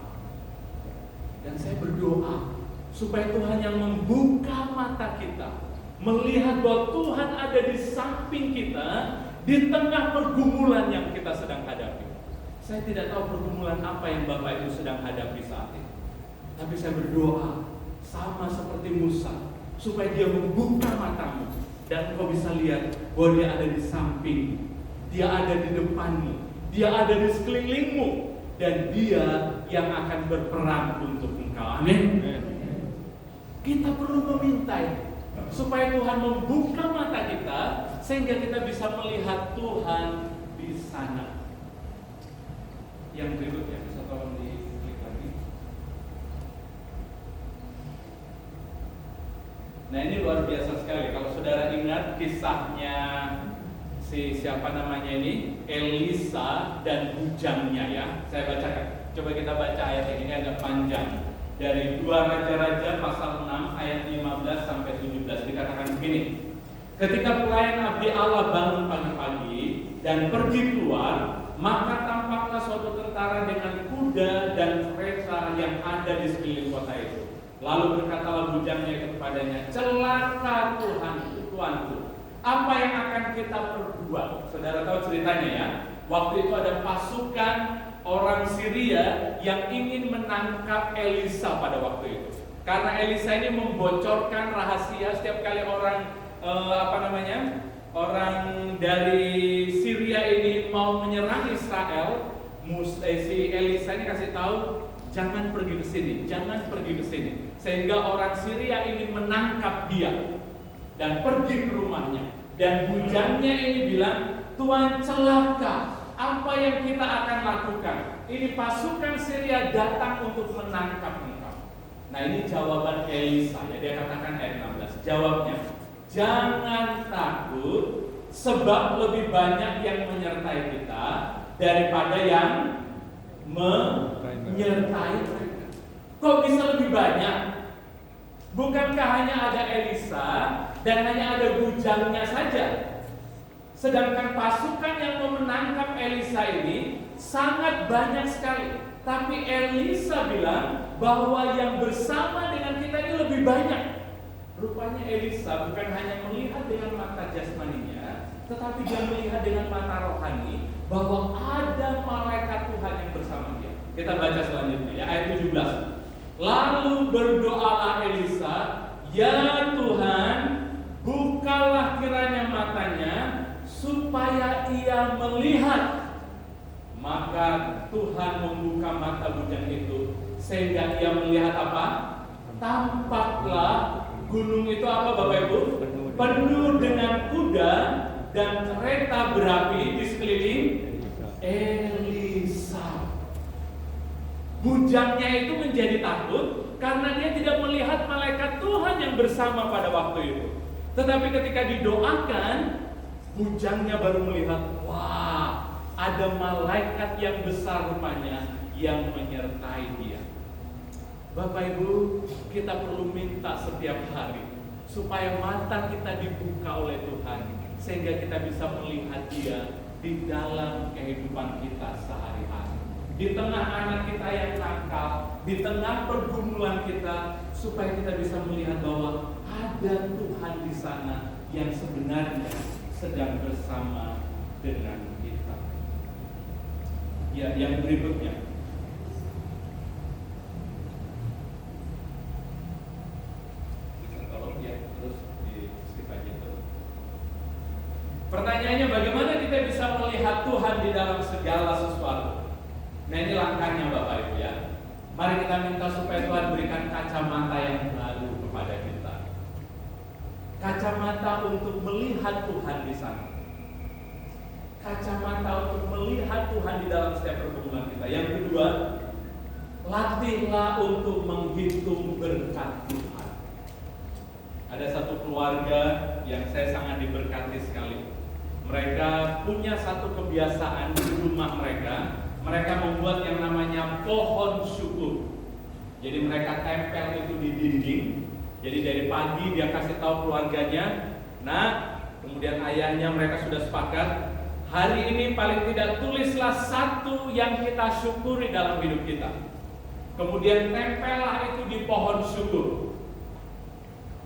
Dan saya berdoa supaya Tuhan yang membuka mata kita, melihat bahwa Tuhan ada di samping kita di tengah pergumulan yang kita sedang hadapi. Saya tidak tahu pergumulan apa yang Bapak Ibu sedang hadapi saat ini, tapi saya berdoa sama seperti Musa, supaya Dia membuka matamu dan engkau bisa lihat bahwa Dia ada di samping, Dia ada di depanmu, Dia ada di sekelilingmu, dan Dia yang akan berperang untuk engkau. Amin. Kita perlu meminta ini, supaya Tuhan membuka mata kita sehingga kita bisa melihat Tuhan di sana. Yang berikutnya bisa tolong diklik lagi. Nah, ini luar biasa sekali. Kalau saudara ingat kisahnya siapa namanya ini, Elisa dan bujangnya ya. Saya bacakan. Coba kita baca ayat ini agak panjang. Dari 2 Raja-Raja pasal 6 ayat 15 sampai 17 dikatakan begini. Ketika pelayan abdi Allah bangun pagi-pagi dan pergi keluar, maka tampaklah suatu tentara dengan kuda dan kereta yang ada di sekeliling kota itu. Lalu berkatalah bujangnya kepadanya, celaka Tuanku, apa yang akan kita perbuat? Saudara tahu ceritanya ya. Waktu itu ada pasukan orang Syria yang ingin menangkap Elisa pada waktu itu. Karena Elisa ini membocorkan rahasia setiap kali orang orang dari Syria ini mau menyerang Israel, si Elisa ini kasih tahu, jangan pergi ke sini, jangan pergi ke sini. Sehingga orang Syria ini menangkap dia dan pergi ke rumahnya. Dan bujangnya ini bilang, Tuhan celaka, apa yang kita akan lakukan? Ini pasukan Syria datang untuk menangkap engkau. Nah, ini jawaban Elisa ya, dia katakan ayat 16. Jawabnya, jangan takut, sebab lebih banyak yang menyertai kita daripada yang menyertai mereka. Kok bisa lebih banyak? Bukankah hanya ada Elisa dan hanya ada bujangnya saja? Sedangkan pasukan yang mau menangkap Elisa ini sangat banyak sekali. Tapi Elisa bilang bahwa yang bersama dengan kita ini lebih banyak. Rupanya Elisa bukan hanya melihat dengan mata jasmaninya, tetapi dia melihat dengan mata rohani bahwa ada malaikat Tuhan yang bersama dia. Kita baca selanjutnya ya, ayat 17. Lalu berdoalah Elisa, ya Tuhan, bukalah kiranya matanya supaya ia melihat. Maka Tuhan membuka mata bujang itu sehingga ia melihat apa? Tampaklah gunung itu apa Bapak Ibu? Penuh dengan kuda dan kereta berapi di sekeliling Elisa. Bujangnya itu menjadi takut karena dia tidak melihat malaikat Tuhan yang bersama pada waktu itu. Tetapi ketika didoakan, bujangnya baru melihat, wah, ada malaikat yang besar rupanya yang menyertai dia. Bapak Ibu, kita perlu minta setiap hari supaya mata kita dibuka oleh Tuhan sehingga kita bisa melihat dia di dalam kehidupan kita sehari-hari. Di tengah anak kita yang nakal, di tengah pergumulan kita, supaya kita bisa melihat bahwa ada Tuhan di sana yang sebenarnya sedang bersama dengan kita. Ya, yang berikutnya. Bisa tolong ya, terus di skip aja tuh. Pertanyaannya, bagaimana kita bisa melihat Tuhan di dalam segala sesuatu? Nah, ini langkahnya Bapak Ibu ya. Mari kita minta supaya Tuhan berikan kacamata yang baru kepada kita. Kacamata untuk melihat Tuhan di sana. Kacamata untuk melihat Tuhan di dalam setiap pergumulan kita. Yang kedua, latihlah untuk menghitung berkat Tuhan. Ada satu keluarga yang saya sangat diberkati sekali. Mereka punya satu kebiasaan di rumah mereka. Mereka membuat yang namanya pohon syukur. Jadi mereka tempel itu di dinding. Jadi dari pagi dia kasih tahu keluarganya, nah, kemudian ayahnya mereka sudah sepakat, hari ini paling tidak tulislah satu yang kita syukuri dalam hidup kita. Kemudian tempellah itu di pohon syukur.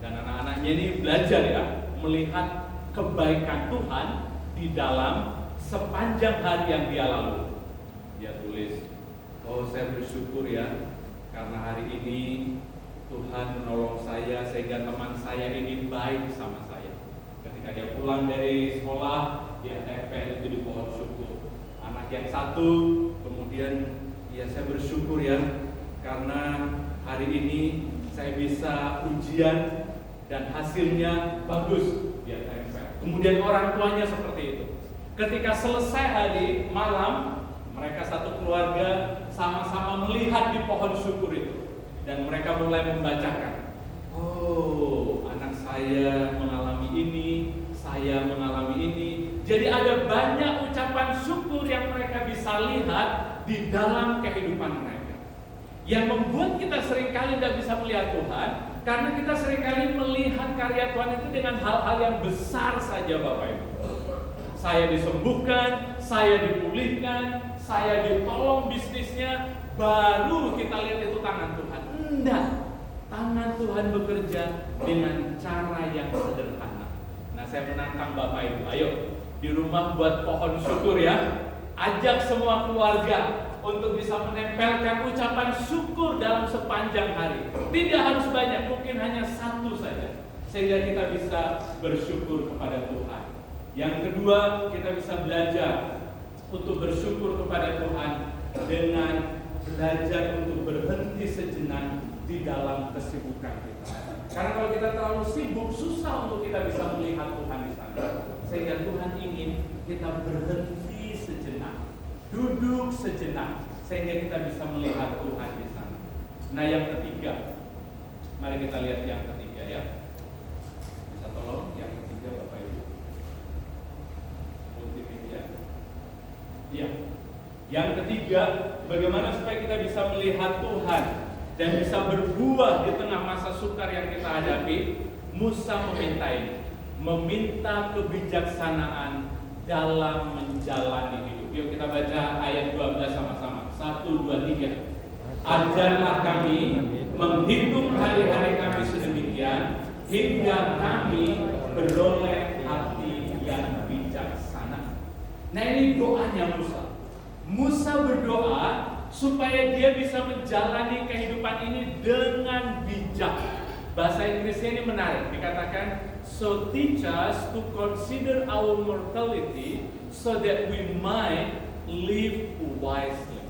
Dan anak-anaknya ini belajar ya, melihat kebaikan Tuhan di dalam sepanjang hari yang dia lalui. Dia tulis, oh saya bersyukur ya, karena hari ini Tuhan menolong saya sehingga teman saya ini baik sama saya. Ketika dia pulang dari sekolah, dia tempel itu di pohon syukur. Anak yang satu, kemudian ya saya bersyukur ya, karena hari ini saya bisa ujian dan hasilnya bagus, dia tempel. Kemudian orang tuanya seperti itu. Ketika selesai hari malam, mereka satu keluarga sama-sama melihat di pohon syukur itu, dan mereka mulai membacakan, oh, anak saya mengalami ini, saya mengalami ini. Jadi ada banyak ucapan syukur yang mereka bisa lihat di dalam kehidupan mereka, yang membuat kita seringkali tidak bisa melihat Tuhan, karena kita seringkali melihat karya Tuhan itu dengan hal-hal yang besar saja, Bapak Ibu. Saya disembuhkan, saya dipulihkan, saya ditolong bisnisnya, baru kita lihat itu tangan Tuhan. Enggak, tangan Tuhan bekerja dengan cara yang sederhana. Nah, saya menantang Bapak Ibu, ayo di rumah buat pohon syukur ya. Ajak semua keluarga untuk bisa menempelkan ucapan syukur dalam sepanjang hari. Tidak harus banyak, mungkin hanya satu saja, sehingga kita bisa bersyukur kepada Tuhan. Yang kedua, kita bisa belajar untuk bersyukur kepada Tuhan dengan belajar untuk berhenti sejenak di dalam kesibukan kita. Karena kalau kita terlalu sibuk, susah untuk kita bisa melihat Tuhan di sana. Sehingga Tuhan ingin kita berhenti sejenak, duduk sejenak, sehingga kita bisa melihat Tuhan di sana. Nah, yang ketiga, mari kita lihat yang ketiga ya. Bisa tolong yang ketiga, Bapak Ibu. Multimedia. Iya. Yang ketiga, bagaimana supaya kita bisa melihat Tuhan dan bisa berbuah di tengah masa sukar yang kita hadapi. Musa meminta kebijaksanaan dalam menjalani hidup. Yuk kita baca ayat 12 sama-sama. 1, 2, 3. Ajarlah kami menghitung hari-hari kami sedemikian hingga kami beroleh hati yang bijaksana. Nah, ini doanya Musa. Musa berdoa supaya dia bisa menjalani kehidupan ini dengan bijak. Bahasa Inggrisnya ini menarik, dikatakan, so teach us to consider our mortality so that we might live wisely.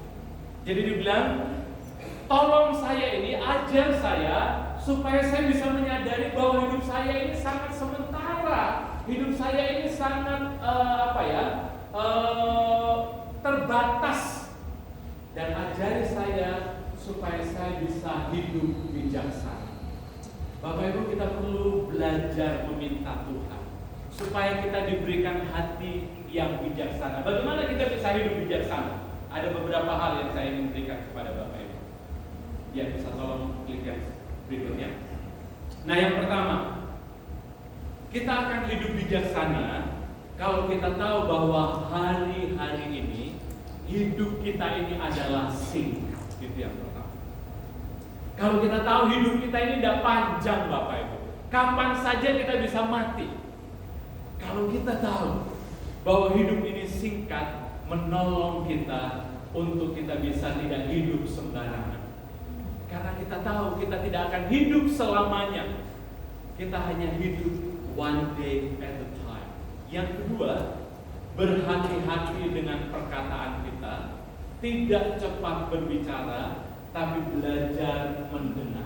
Jadi dibilang, tolong saya ini, ajar saya supaya saya bisa menyadari bahwa hidup saya ini sangat sementara, hidup saya ini sangat terbatas, dan ajari saya supaya saya bisa hidup bijaksana. Bapak Ibu, kita perlu belajar meminta Tuhan supaya kita diberikan hati yang bijaksana. Bagaimana kita bisa hidup bijaksana? Ada beberapa hal yang saya ingin berikan kepada Bapak Ibu. Ya, bisa tolong klik yang berikutnya. Nah, yang pertama, kita akan hidup bijaksana kalau kita tahu bahwa hari-hari ini hidup kita ini adalah singkat. Itu yang pertama. Kalau kita tahu hidup kita ini tidak panjang, Bapak Ibu, kapan saja kita bisa mati. Kalau kita tahu bahwa hidup ini singkat, menolong kita untuk kita bisa tidak hidup sembarangan. Karena kita tahu kita tidak akan hidup selamanya. Kita hanya hidup one day at a time. Yang kedua, berhati-hati dengan perkataan kita. Tidak cepat berbicara, tapi belajar mendengar.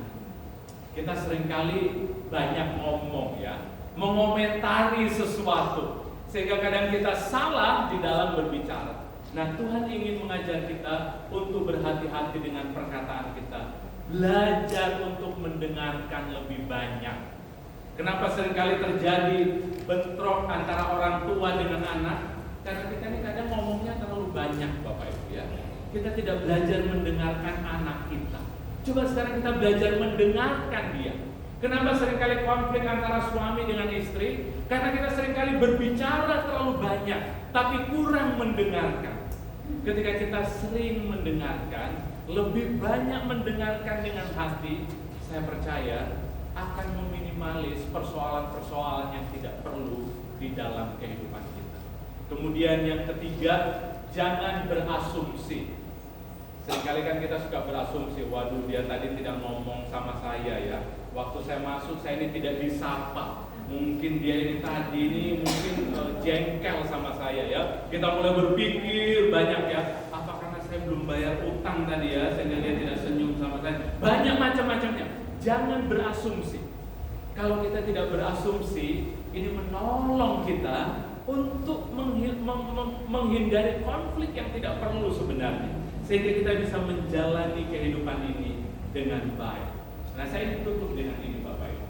Kita seringkali banyak ngomong ya, mengomentari sesuatu, sehingga kadang kita salah di dalam berbicara. Nah, Tuhan ingin mengajar kita untuk berhati-hati dengan perkataan kita. Belajar untuk mendengarkan lebih banyak. Kenapa seringkali terjadi bentrok antara orang tua dengan anak? Karena kita ini kadang ngomongnya terlalu banyak, Bapak Ibu ya. Kita tidak belajar mendengarkan anak kita. Coba sekarang kita belajar mendengarkan dia. Kenapa seringkali konflik antara suami dengan istri? Karena kita seringkali berbicara terlalu banyak, tapi kurang mendengarkan. Ketika kita sering mendengarkan, lebih banyak mendengarkan dengan hati, saya percaya akan meminimalis persoalan-persoalan yang tidak perlu di dalam kehidupan kita. Kemudian yang ketiga, jangan berasumsi. Seringkali kan kita suka berasumsi, waduh dia tadi tidak ngomong sama saya ya. Waktu saya masuk saya ini tidak disapa. Mungkin dia ini tadi ini mungkin jengkel sama saya ya. Kita mulai berpikir banyak ya. Apa karena saya belum bayar utang tadi ya, sehingga dia tidak senyum sama saya. Banyak macam-macamnya. jangan berasumsi. Kalau kita tidak berasumsi, ini menolong kita untuk menghindari konflik yang tidak perlu sebenarnya, sehingga kita bisa menjalani kehidupan ini dengan baik. Nah, saya ini tutup dengan ini, Bapak Ibu.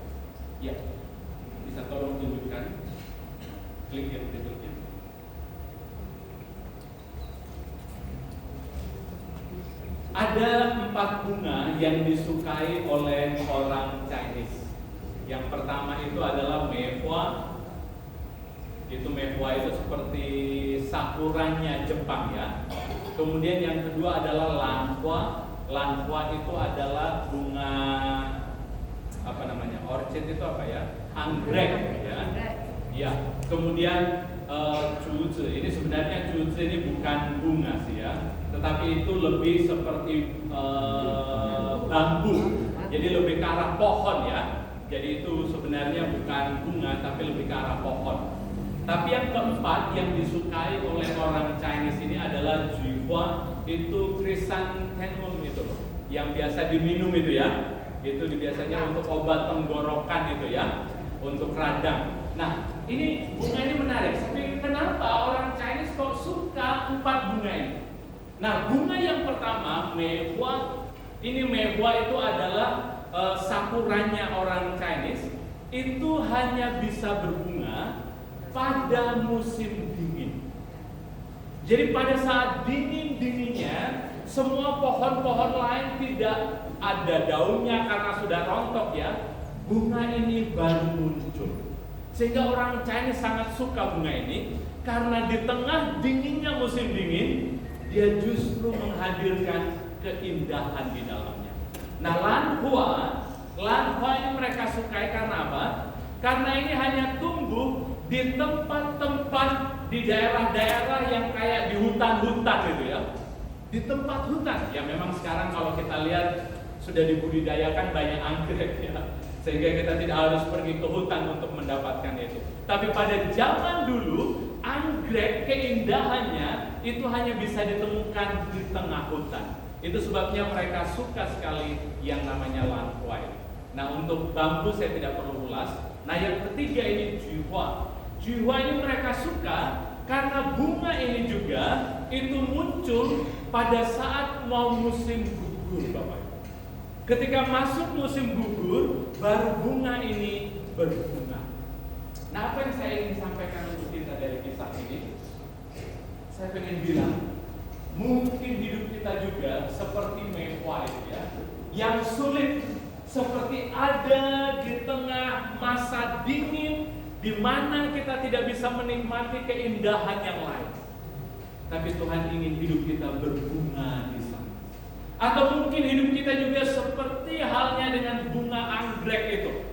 Ya, bisa tolong tunjukkan klik yang berikutnya. Ada 4 bunga yang disukai oleh orang Chinese. Yang pertama itu adalah mehua. Mehua itu seperti sakuranya Jepang ya. Kemudian yang kedua adalah lanhua. Lanhua itu adalah bunga orchid itu apa ya? Anggrek ya. Ya. Kemudian cuzi. Ini sebenarnya cuzi ini bukan bunga sih ya, tetapi itu lebih seperti bambu. Jadi lebih ke arah pohon ya. Jadi itu sebenarnya bukan bunga tapi lebih ke arah pohon. Tapi yang keempat yang disukai oleh orang Chinese ini adalah juihua, itu chrysanthemum itu loh, yang biasa diminum itu ya. Itu biasanya untuk obat tenggorokan itu ya, untuk radang. Nah, ini bunga ini menarik. Tapi kenapa orang Chinese kok suka 4 bunga ini? Nah, bunga yang pertama mehua. Ini mehua itu adalah sakuranya orang Chinese. Itu hanya bisa berbunga pada musim dingin. Jadi pada saat dingin-dinginnya, semua pohon-pohon lain tidak ada daunnya karena sudah rontok ya. Bunga ini baru muncul. Sehingga orang Chinese sangat suka bunga ini karena di tengah dinginnya musim dingin, dia justru menghadirkan keindahan di dalamnya. Nah, lanhua ini mereka sukai karena apa? Karena ini hanya tumbuh di tempat-tempat di daerah-daerah yang kayak di hutan-hutan gitu ya. Di tempat hutan. Ya memang sekarang kalau kita lihat sudah dibudidayakan banyak anggrek ya. Sehingga kita tidak harus pergi ke hutan untuk mendapatkan itu. Tapi pada zaman dulu, anggrek keindahannya itu hanya bisa ditemukan di tengah hutan. Itu sebabnya mereka suka sekali yang namanya lanhua. Nah, untuk bambu saya tidak perlu ulas. Nah, yang ketiga ini juihua. Juihua ini mereka suka karena bunga ini juga itu muncul pada saat mau musim gugur, Bapak. Ketika masuk musim gugur, baru bunga ini berbunga. Nah, apa yang saya ingin sampaikan untuk kita dari kisah ini? Saya ingin bilang, mungkin hidup kita juga seperti mehua ya, yang sulit, seperti ada di tengah masa dingin, di mana kita tidak bisa menikmati keindahan yang lain. Tapi Tuhan ingin hidup kita berbunga di sana. Atau mungkin hidup kita juga seperti halnya dengan bunga anggrek itu,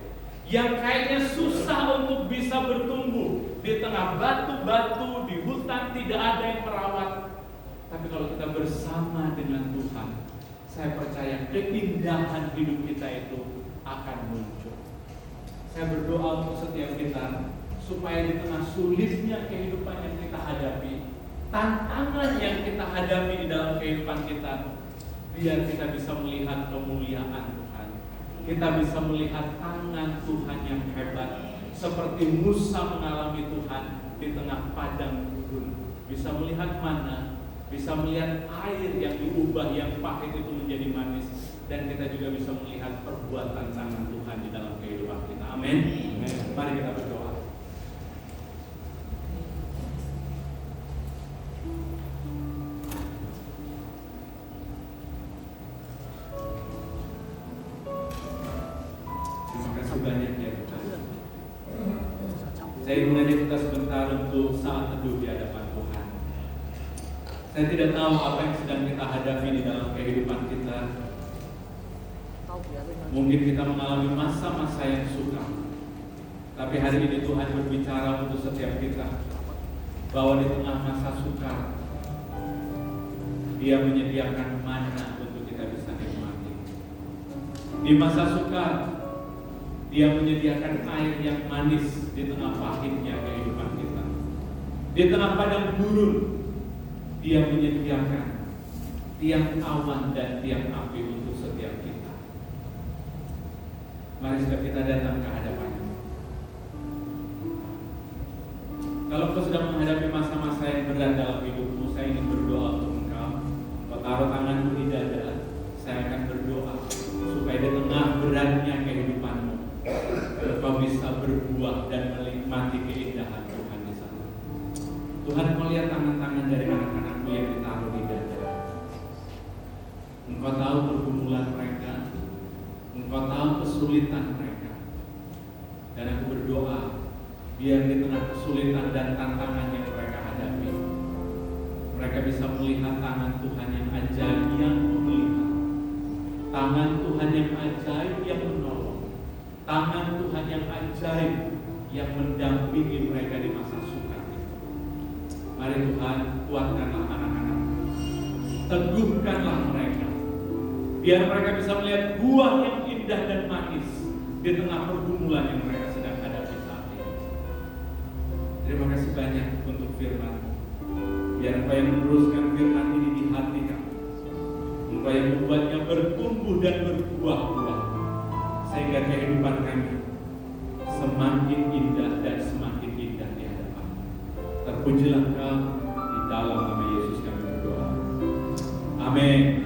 yang kayaknya susah untuk bisa bertumbuh di tengah batu-batu, di hutan, tidak ada yang merawat. Tapi kalau kita bersama dengan Tuhan, saya percaya keindahan hidup kita itu akan muncul. Saya berdoa untuk setiap kita, supaya di tengah sulitnya kehidupan yang kita hadapi, tantangan yang kita hadapi di dalam kehidupan kita, biar kita bisa melihat kemuliaan Tuhan. Kita bisa melihat tangan Tuhan yang hebat, seperti Musa mengalami Tuhan di tengah padang gurun. Bisa melihat mana, bisa melihat air yang diubah yang pahit itu menjadi manis, dan kita juga bisa melihat perbuatan tangan Tuhan di dalam kehidupan kita. Amin. Mari kita berdoa. Banyak ya Tuhan. Saya mengajak kita sebentar untuk saat teduh di hadapan Tuhan. Saya tidak tahu apa yang sedang kita hadapi di dalam kehidupan kita. Mungkin kita mengalami masa-masa yang sukar. Tapi hari ini Tuhan berbicara untuk setiap kita, bahwa di tengah masa sukar, Dia menyediakan mana untuk kita bisa nikmati. Di masa sukar, Dia menyediakan air yang manis di tengah pahitnya kehidupan kita. Di tengah padang gurun, Dia menyediakan tiang awan dan tiang api untuk setiap kita. Mari setiap kita datang ke hadapan-Nya. Kalau kau sedang menghadapi masa-masa yang berat dalam hidupmu, saya ingin berdoa untuk engkau. Kau taruh tanganmu di dada, saya akan berdoa supaya di tengah beratnya kehidupanmu, engkau bisa berbuah dan menikmati keindahan Tuhan di sana. Tuhan, kau lihat tangan-tangan dari anak-anakmu yang ditaruh di dada. Engkau tahu pergumulan mereka, engkau tahu kesulitan mereka. Dan aku berdoa, biar di tengah kesulitan dan tantangan yang mereka hadapi, mereka bisa melihat tangan Tuhan yang ajaib yang memelihat, tangan Tuhan yang ajaib yang menolong, tangan Tuhan yang ajaib yang mendampingi mereka di masa sukar itu. Mari Tuhan, kuatkanlah anak-anak, teguhkanlah mereka, biar mereka bisa melihat buah yang indah dan manis di tengah pergumulan yang mereka sedang hadapi saat ini. Terima kasih banyak untuk firman-Mu. Biar Engkau yang meneruskan firman ini di hati kami, Engkau yang membuatnya bertumbuh dan berbuah-buah, sehingga kehidupan kami semakin indah dan semakin indah di hadapan. Terpujilah Engkau, di dalam nama Yesus kami berdoa. Amin.